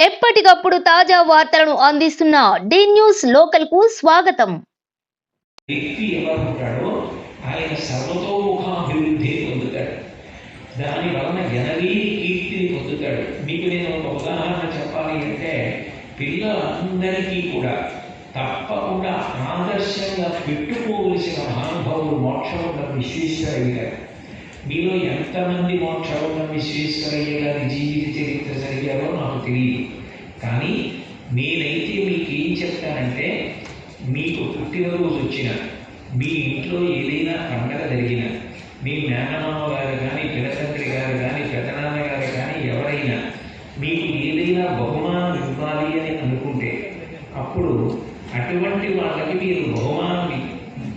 ఎప్పటికప్పుడు తాజా వార్తలను అందిస్తున్న డి న్యూస్ లోకల్ కు స్వాగతం. వ్యక్తి ఎవరు ఉంటాడో ఆయన సర్వతోముఖాభివృద్ధి పొందుతాడు. దాని వలన ఎనలేని కీర్తిని పొందుతాడు. మీకు నేను ఒక ఉదాహరణ చెప్పాలి అంటే, పిల్లలందరికీ కూడా తప్పకుండా ఆదర్శంగా పెట్టుకోవలసిన మహానుభావులు మోక్షవంతం విశ్వేశ్వరయ్య గారు. మీలో ఎంతమంది మోక్షవంతం విశ్వేశ్వరయ్య గారి జీవిత చరిత్ర జరిగారో నాకు తెలియదు. కానీ నేనైతే మీకు ఏం చెప్తానంటే, మీకు పుట్టినరోజు వచ్చిన, మీ ఇంట్లో ఏదైనా పండగ జరిగిన, మీ మేనమామ గారు కానీ, పినతండ్రి గారు కానీ, పెదనాన్నగారు కానీ ఎవరైనా మీకు ఏదైనా బహుమానం ఇవ్వాలి అని అనుకుంటే, అప్పుడు అటువంటి వాళ్ళకి మీరు బహుమానం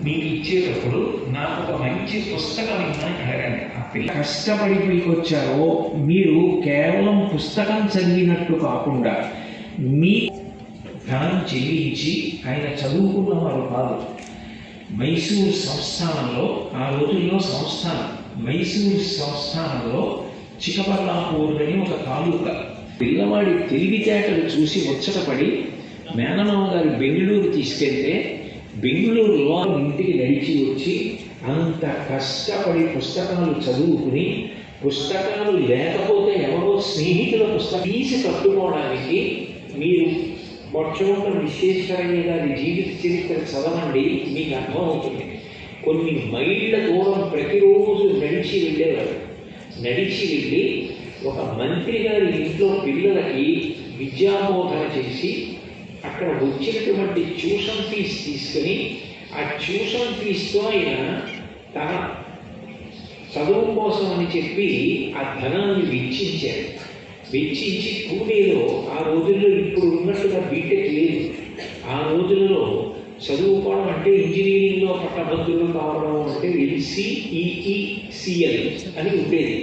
మీకు ఇచ్చేటప్పుడు నాకు ఒక మంచి పుస్తకం ఇవ్వని అడగండి. ఆ పిల్ల కష్టపడి మీకు వచ్చారో మీరు కేవలం పుస్తకం చదివినట్టు కాకుండా మీ ధనం చెల్లించి, ఆయన చదువుకున్నవారు కాదు. మైసూరు సంస్థానంలో, ఆ రోజుల్లో సంస్థానం, మైసూరు సంస్థానంలో చిక్కబల్లాపూర్ అని ఒక తాలూకా. పిల్లవాడి తెలివితేటలు చూసి ముచ్చటపడి మేనమామ గారు బెంగళూరు తీసుకెళ్తే, బెంగళూరులో ఇంటికి నడిచి వచ్చి అంత కష్టపడి పుస్తకాలు చదువుకుని, పుస్తకాలు లేకపోతే ఎవరో స్నేహితుల పుస్తకం తీసి కట్టుకోవడానికి మీరు మోక్షవంతం విశ్వేశ్వరయ్య గారి జీవిత చరిత్ర చదవండి, మీకు అర్థమవుతుంది. కొన్ని మైళ్ళ దూరం ప్రతిరోజు నడిచి వెళ్ళేవారు. నడిచి వెళ్ళి ఒక మంత్రి గారి ఇంట్లో పిల్లలకి విద్యాబోధన చేసి, అక్కడ వచ్చినటువంటి ట్యూషన్ ఫీజు తీసుకుని, ఆ ట్యూషన్ ఫీజుతో ఆయన తన చదువు కోసం అని చెప్పి ఆ ధనాన్ని వెచ్చించారు. వెచ్చించి పూణేలో, ఆ రోజుల్లో ఇప్పుడు ఉన్నట్టుగా బీటెక్ లేదు, ఆ రోజుల్లో చదువుకోవడం అంటే ఇంజనీరింగ్లో పట్టభద్రులు కావడం అంటే LCEECL అని ఉండేది.